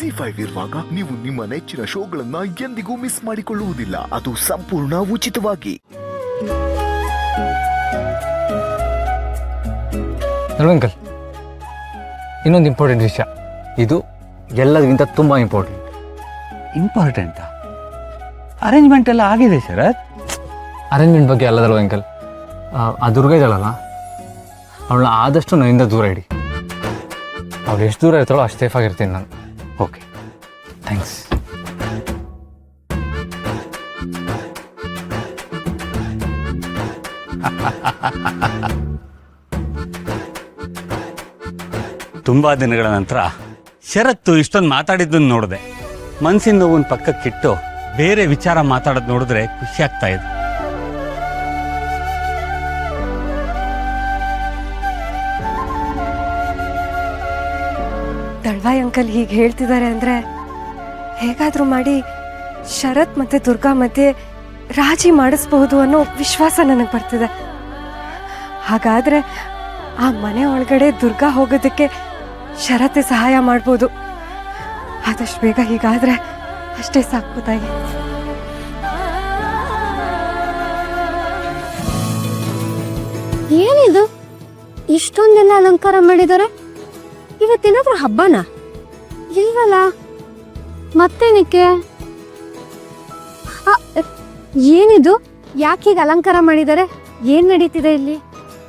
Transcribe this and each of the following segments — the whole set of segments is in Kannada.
ಜಿ5 ಇರುವಾಗ ನೀವು ನಿಮ್ಮ ನೆಚ್ಚಿನ ಶೋಗಳನ್ನ ಎಂದಿಗೂ ಮಿಸ್ ಮಾಡಿಕೊಳ್ಳುವುದಿಲ್ಲ. ಅದು ಸಂಪೂರ್ಣ ಉಚಿತವಾಗಿ. ಅಂಕಲ್, ಇನ್ನೊಂದು ಇಂಪಾರ್ಟೆಂಟ್ ವಿಷಯ. ಇದು ಎಲ್ಲದಕ್ಕಿಂತ ತುಂಬ ಇಂಪಾರ್ಟೆಂಟಾ? ಅರೇಂಜ್ಮೆಂಟ್ ಎಲ್ಲ ಆಗಿದೆ ಸರ್. ಅರೇಂಜ್ಮೆಂಟ್ ಬಗ್ಗೆ ಅಲ್ಲದಲ್ವ ಅಂಕಲ್. ಆ ದುರ್ಗ ಇದ್ದಾಳಲ್ಲ, ಅವಳನ್ನ ಆದಷ್ಟು ನನ್ನಿಂದ ದೂರ ಇಡಿ. ಅವಳು ಎಷ್ಟು ದೂರ ಇರ್ತಾಳೋ ಅಷ್ಟು ಸೇಫ್ ಆಗಿರ್ತೀನಿ ನಾನು. Okay, thanks. ತುಂಬಾ ದಿನಗಳ ನಂತರ ಶರತ್ತು ಇಷ್ಟೊಂದು ಮಾತಾಡಿದ್ದನ್ನು ನೋಡಿದೆ. ಮನಸ್ಸಿನ ನೋವನ್ನ ಪಕ್ಕಕ್ಕಿಟ್ಟು ಬೇರೆ ವಿಚಾರ ಮಾತಾಡೋದು ನೋಡಿದ್ರೆ ಖುಷಿ ಆಗ್ತಾ ಇದೆ. ದಳ್ವಾಯ್ ಅಂಕಲ್ ಹೀಗೆ ಹೇಳ್ತಿದ್ದಾರೆ ಅಂದರೆ ಹೇಗಾದರೂ ಮಾಡಿ ಶರತ್ ಮತ್ತು ದುರ್ಗಾ ಮಧ್ಯೆ ರಾಜಿ ಮಾಡಿಸ್ಬಹುದು ಅನ್ನೋ ವಿಶ್ವಾಸ ನನಗೆ ಬರ್ತಿದೆ. ಹಾಗಾದರೆ ಆ ಮನೆ ಒಳಗಡೆ ದುರ್ಗಾ ಹೋಗೋದಕ್ಕೆ ಶರತ್ತೆ ಸಹಾಯ ಮಾಡ್ಬೋದು. ಆದಷ್ಟು ಬೇಗ ಹೀಗಾದರೆ ಅಷ್ಟೇ ಸಾಕು ತಾಯಿ. ಏನಿದು ಇಷ್ಟೊಂದೆಲ್ಲ ಅಲಂಕಾರ ಮಾಡಿದ್ದಾರೆ? ಇವತ್ತೇನಾದ್ರೂ ಹಬ್ಬನಾ? ಇಲ್ವಲ್ಲ, ಮತ್ತೇನಕ್ಕೆ? ಏನಿದು? ಯಾಕೀಗ ಅಲಂಕಾರ ಮಾಡಿದ್ದಾರೆ? ಏನ್ ನಡೀತಿದೆ ಇಲ್ಲಿ?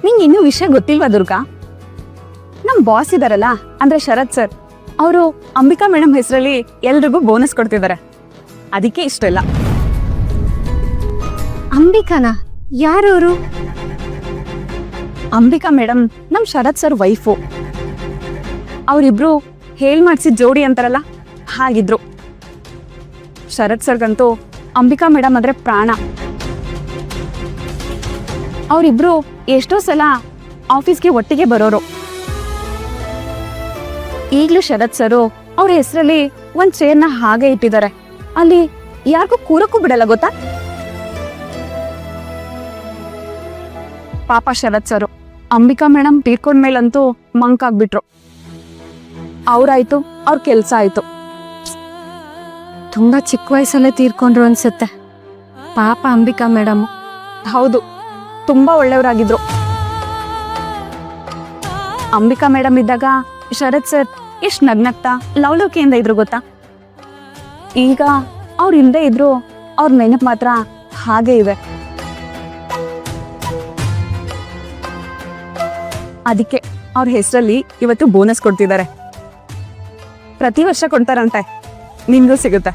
ನಿಂಗೆ ಇನ್ನೂ ವಿಷಯ ಗೊತ್ತಿಲ್ವಾ ದುರ್ಗಾ? ನಮ್ ಬಾಸ್ ಇದಾರಲ್ಲ, ಅಂದ್ರೆ ಶರತ್ ಸರ್, ಅವರು ಅಂಬಿಕಾ ಮೇಡಮ್ ಹೆಸರಲ್ಲಿ ಎಲ್ರಿಗೂ ಬೋನಸ್ ಕೊಡ್ತಿದ್ದಾರೆ. ಅದಕ್ಕೆ ಇಷ್ಟೆಲ್ಲ. ಅಂಬಿಕಾನಾ? ಯಾರವರು? ಅಂಬಿಕಾ ಮೇಡಮ್ ನಮ್ ಶರತ್ ಸರ್ ವೈಫು. ಅವರಿಬ್ರು ಹೇಳ್ ಮಾಡ್ಸಿದ ಜೋಡಿ ಅಂತಾರಲ್ಲ, ಹಾಗಿದ್ರು. ಶರತ್ ಸರ್ಗಂತೂ ಅಂಬಿಕಾ ಮೇಡಮ್ ಅಂದ್ರೆ ಪ್ರಾಣ. ಅವರಿಬ್ರು ಎಷ್ಟೋ ಸಲ ಆಫೀಸ್ಗೆ ಒಟ್ಟಿಗೆ ಬರೋರು. ಈಗ್ಲೂ ಶರತ್ ಸರು ಅವ್ರ ಹೆಸರಲ್ಲಿ ಒಂದ್ ಚೇರ್ನ ಹಾಗೆ ಇಟ್ಟಿದ್ದಾರೆ. ಅಲ್ಲಿ ಯಾರಿಗೂ ಕೂರಕ್ಕೂ ಬಿಡಲ್ಲ, ಗೊತ್ತಾ? ಪಾಪ ಶರತ್ ಸರು ಅಂಬಿಕಾ ಮೇಡಮ್ ತೀರ್ಕೊಂಡ್ಮೇಲಂತೂ ಮಂಕಾಗ್ಬಿಟ್ರು. ಅವ್ರಾಯ್ತು, ಅವ್ರ ಕೆಲ್ಸ ಆಯ್ತು. ತುಂಬಾ ಚಿಕ್ಕ ವಯಸ್ಸಲ್ಲೇ ತೀರ್ಕೊಂಡ್ರು ಅನ್ಸುತ್ತೆ. ಪಾಪ ಅಂಬಿಕಾ ಮೇಡಮ್. ಹೌದು, ತುಂಬಾ ಒಳ್ಳೆಯವರಾಗಿದ್ರು. ಅಂಬಿಕಾ ಮೇಡಮ್ ಇದ್ದಾಗ ಶರತ್ ಸರ್ ಎಷ್ಟು ನಗ್ನಗ್ತಾ ಲವಲವಿಕೆಯಿಂದ ಇದ್ರು ಗೊತ್ತಾ? ಈಗ ಅವ್ರು ಇಲ್ಲದೆ ಇದ್ರು, ಅವ್ರ ನೆನಪು ಮಾತ್ರ ಹಾಗೆ ಇವೆ. ಅದಕ್ಕೆ ಅವ್ರ ಹೆಸರಲ್ಲಿ ಇವತ್ತು ಬೋನಸ್ ಕೊಡ್ತಿದ್ದಾರೆ. ಪ್ರತಿ ವರ್ಷ ಕೊಡ್ತಾರಂತೆ, ನಿಮ್ಗೂ ಸಿಗುತ್ತೆ.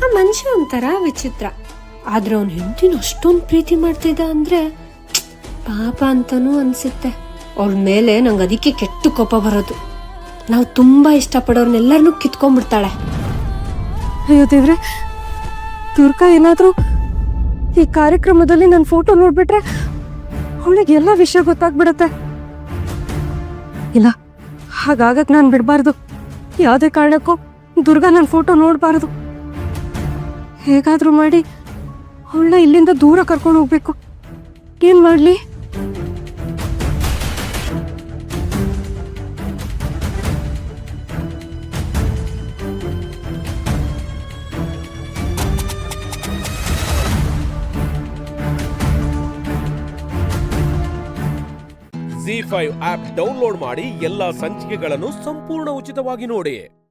ಆ ಮನುಷ್ಯ ಒಂಥರ ವಿಚಿತ್ರ. ಆದ್ರೆ ಅವ್ನ ಹೆಂಡತಿನ ಅಷ್ಟೊಂದು ಪ್ರೀತಿ ಮಾಡ್ತಿದ್ದ ಅಂದ್ರೆ ಪಾಪ ಅಂತಾನೂ ಅನ್ಸುತ್ತೆ. ಅವ್ರ ಮೇಲೆ ನಂಗೆ ಅದಕ್ಕೆ ಕೆಟ್ಟ ಕೋಪ ಬರೋದು. ನಾವು ತುಂಬಾ ಇಷ್ಟಪಡೋರ್ನೆಲ್ಲರನ್ನೂ ಕಿತ್ಕೊಂಡ್ಬಿಡ್ತಾಳೆ. ಅಯ್ಯೋ ದೇವ್ರೆ, ದುರ್ಗಾ ಏನಾದ್ರೂ ಈ ಕಾರ್ಯಕ್ರಮದಲ್ಲಿ ನನ್ನ ಫೋಟೋ ನೋಡ್ಬಿಟ್ರೆ ಅವಳಿಗೆ ಎಲ್ಲ ವಿಷಯ ಗೊತ್ತಾಗ್ಬಿಡತ್ತೆ. ಇಲ್ಲ, ಹಾಗಾಗಕ್ ನಾನು ಬಿಡಬಾರ್ದು. ಯಾವುದೇ ಕಾರಣಕ್ಕೂ ದುರ್ಗಾ ನನ್ನ ಫೋಟೋ ನೋಡಬಾರ್ದು. ಹೇಗಾದ್ರೂ ಮಾಡಿ ಅವಳನ್ನ ಇಲ್ಲಿಂದ ದೂರ ಕರ್ಕೊಂಡು ಹೋಗ್ಬೇಕು. ಏನ್ ಮಾಡ್ಲಿ? ಜಿ5 ಆಪ್ ಡೌನ್ಲೋಡ್ ಮಾಡಿ ಎಲ್ಲಾ ಸಂಚಿಕೆಗಳನ್ನು ಸಂಪೂರ್ಣ ಉಚಿತವಾಗಿ ನೋಡಿ.